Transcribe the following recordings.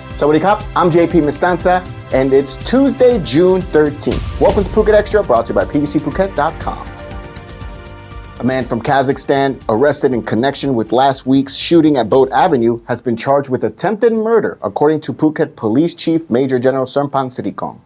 Sawadee Krap, I'm JP Mestanza, and it's Tuesday, June 13th. Welcome to Phuket Extra, brought to you by pbcphuket.com. A man from Kazakhstan arrested in connection with last week's shooting at Boat Avenue has been charged with attempted murder, according to Phuket Police Chief Major General Sermpan Sirikong.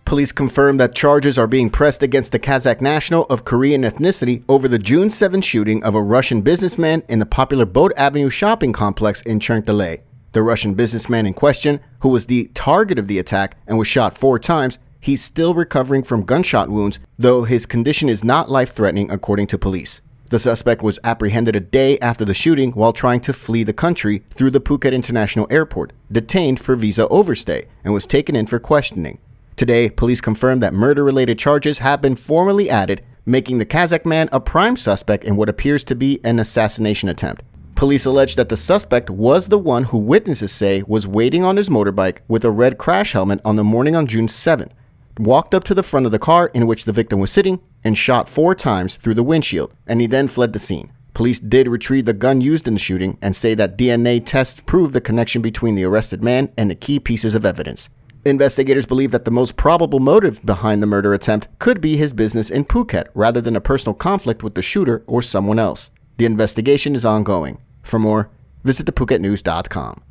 Police confirmed that charges are being pressed against the Kazakh national of Korean ethnicity over the June 7 shooting of a Russian businessman in the popular Boat Avenue shopping complex in Chengtale. The Russian businessman in question, who was the target of the attack and was shot 4 times, he's still recovering from gunshot wounds, though his condition is not life-threatening according to police. The suspect was apprehended a day after the shooting while trying to flee the country through the Phuket International Airport, detained for visa overstay, and was taken in for questioning. Today, police confirmed that murder-related charges have been formally added, making the Kazakh man a prime suspect in what appears to be an assassination attempt. Police allege that the suspect was the one who witnesses say was waiting on his motorbike with a red crash helmet on the morning on June 7th, walked up to the front of the car in which the victim was sitting, and shot 4 times through the windshield, and he then fled the scene. Police did retrieve the gun used in the shooting and say that DNA tests proved the connection between the arrested man and the key pieces of evidence. Investigators believe that the most probable motive behind the murder attempt could be his business in Phuket rather than a personal conflict with the shooter or someone else. The investigation is ongoing. For more, visit thephuket.news.com.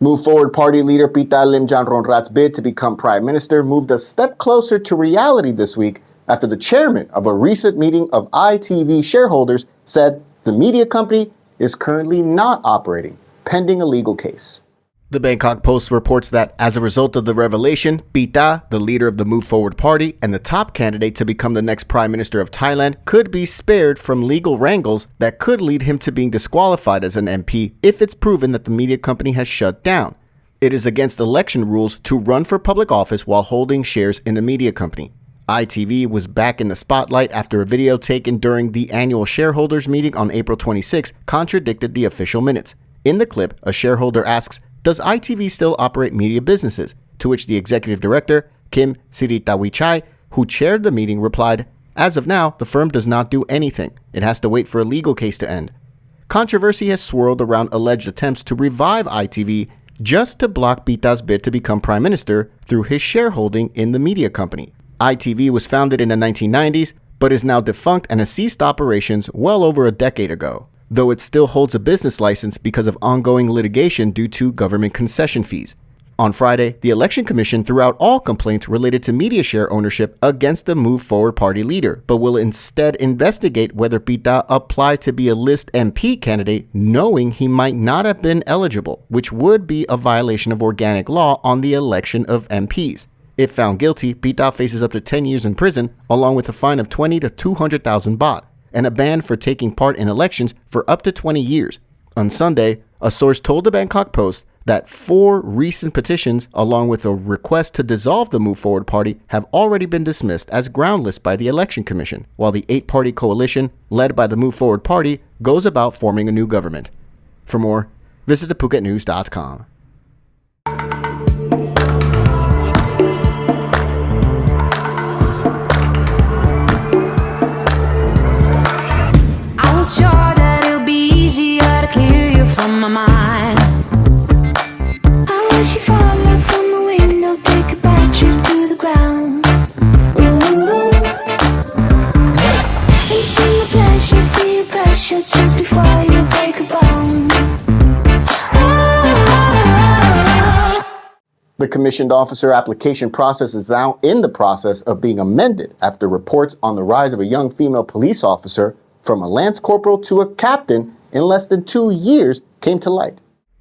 Move Forward Party leader Pita Limjan-Ronrat's bid to become Prime Minister moved a step closer to reality this week after the chairman of a recent meeting of ITV shareholders said the media company is currently not operating, pending a legal case. The Bangkok Post reports that as a result of the revelation, Pita, the leader of the Move Forward Party and the top candidate to become the next Prime Minister of Thailand, could be spared from legal wrangles that could lead him to being disqualified as an MP if it's proven that the media company has shut down. It is against election rules to run for public office while holding shares in a media company. ITV was back in the spotlight after a video taken during the annual shareholders meeting on April 26 contradicted the official minutes. In the clip, a shareholder asks, "Does ITV still operate media businesses?" To which the executive director, Kim Siritawichai, who chaired the meeting, replied, "As of now, the firm does not do anything. It has to wait for a legal case to end." Controversy has swirled around alleged attempts to revive ITV just to block Pita's bid to become prime minister through his shareholding in the media company. ITV was founded in the 1990s, but is now defunct and has ceased operations well over a decade ago, though it still holds a business license because of ongoing litigation due to government concession fees. On Friday, the Election Commission threw out all complaints related to media share ownership against the Move Forward Party leader, but will instead investigate whether Pita applied to be a list MP candidate knowing he might not have been eligible, which would be a violation of organic law on the election of MPs. If found guilty, Pita faces up to 10 years in prison, along with a fine of 20 to 200,000 baht, and a ban for taking part in elections for up to 20 years. On Sunday, a source told the Bangkok Post that 4 recent petitions, along with a request to dissolve the Move Forward Party, have already been dismissed as groundless by the Election Commission, while the 8-party coalition, led by the Move Forward Party, goes about forming a new government. For more, visit thephuket.news.com. Sure that it'll be easier to clear you from my mind. I wish you fall out from the window, take a bad trip to the ground. Ooh. And bring the pleasure, see the pressure just before you break a bone. The commissioned officer application process is now in the process of being amended after reports on the rise of a young female police officer from a lance corporal to a captain in less than 2 years came to light.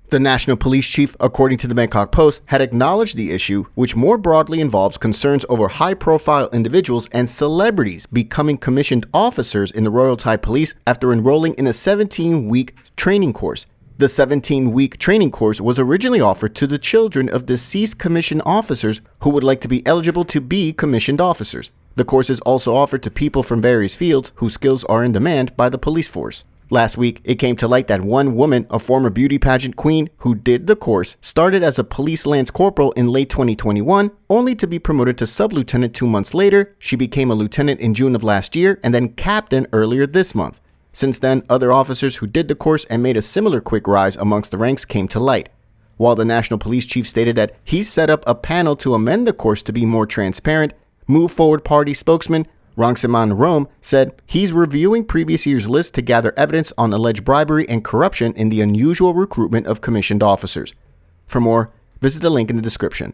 The national police chief, according to the Bangkok Post, had acknowledged the issue, which more broadly involves concerns over high-profile individuals and celebrities becoming commissioned officers in the Royal Thai Police after enrolling in a 17-week training course. The 17-week training course was originally offered to the children of deceased commissioned officers who would like to be eligible to be commissioned officers. The course is also offered to people from various fields whose skills are in demand by the police force. Last week, it came to light that one woman, a former beauty pageant queen who did the course, started as a police lance corporal in late 2021, only to be promoted to sub-lieutenant 2 months later. She became a lieutenant in June of last year and then captain earlier this month. Since then, other officers who did the course and made a similar quick rise amongst the ranks came to light. While the National Police Chief stated that he set up a panel to amend the course to be more transparent, Move Forward Party spokesman Rangsiman Rome said he's reviewing previous year's list to gather evidence on alleged bribery and corruption in the unusual recruitment of commissioned officers. For more, visit the link in the description.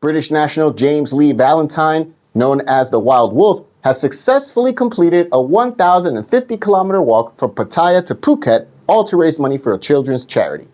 British national James Lee Valentine, known as the Wild Wolf, has successfully completed a 1,050-kilometer walk from Pattaya to Phuket, all to raise money for a children's charity.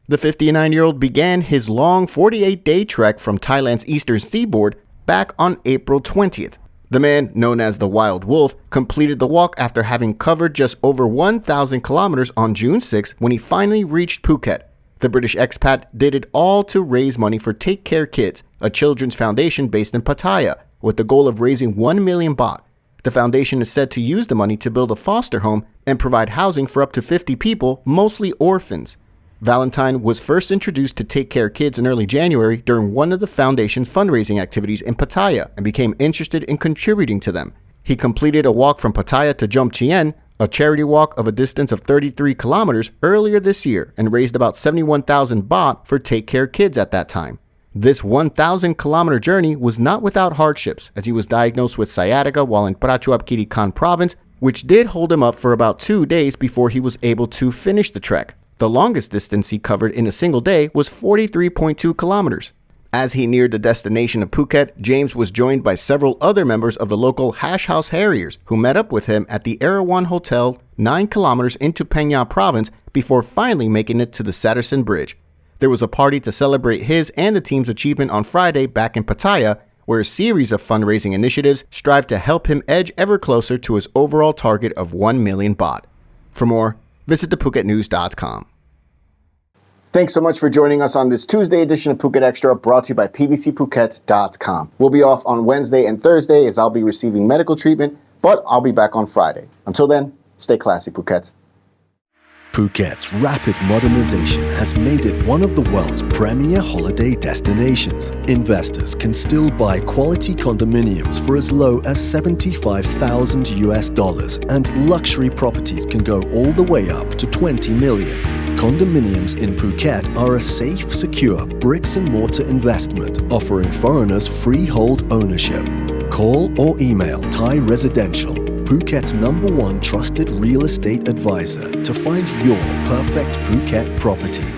The 59-year-old began his long 48-day trek from Thailand's eastern seaboard back on April 20th. The man, known as the Wild Wolf, completed the walk after having covered just over 1,000 kilometers on June 6 when he finally reached Phuket. The British expat did it all to raise money for Take Care Kids, a children's foundation based in Pattaya, with the goal of raising 1 million baht. The foundation is said to use the money to build a foster home and provide housing for up to 50 people, mostly orphans. Valentine was first introduced to Take Care Kids in early January during one of the foundation's fundraising activities in Pattaya and became interested in contributing to them. He completed a walk from Pattaya to Jomtien, a charity walk of a distance of 33 kilometers, earlier this year and raised about 71,000 baht for Take Care Kids at that time. This 1,000-kilometer journey was not without hardships, as he was diagnosed with sciatica while in Prachuap Khiri Khan province, which did hold him up for about 2 days before he was able to finish the trek. The longest distance he covered in a single day was 43.2 kilometers. As he neared the destination of Phuket, James was joined by several other members of the local Hash House Harriers who met up with him at the Erawan Hotel 9 kilometers into Phang province before finally making it to the Satterson Bridge. There was a party to celebrate his and the team's achievement on Friday back in Pattaya, where a series of fundraising initiatives strive to help him edge ever closer to his overall target of 1 million baht. For more, visit thephuket.news.com. Thanks so much for joining us on this Tuesday edition of Phuket Extra, brought to you by pvcphuket.com. We'll be off on Wednesday and Thursday as I'll be receiving medical treatment, but I'll be back on Friday. Until then, stay classy, Phuket. Phuket's rapid modernization has made it one of the world's premier holiday destinations. Investors can still buy quality condominiums for as low as $75,000 and luxury properties can go all the way up to 20 million. Condominiums in Phuket are a safe, secure bricks-and-mortar investment offering foreigners freehold ownership. Call or email Thai Residential, Phuket's #1 trusted real estate advisor, to find your perfect Phuket property.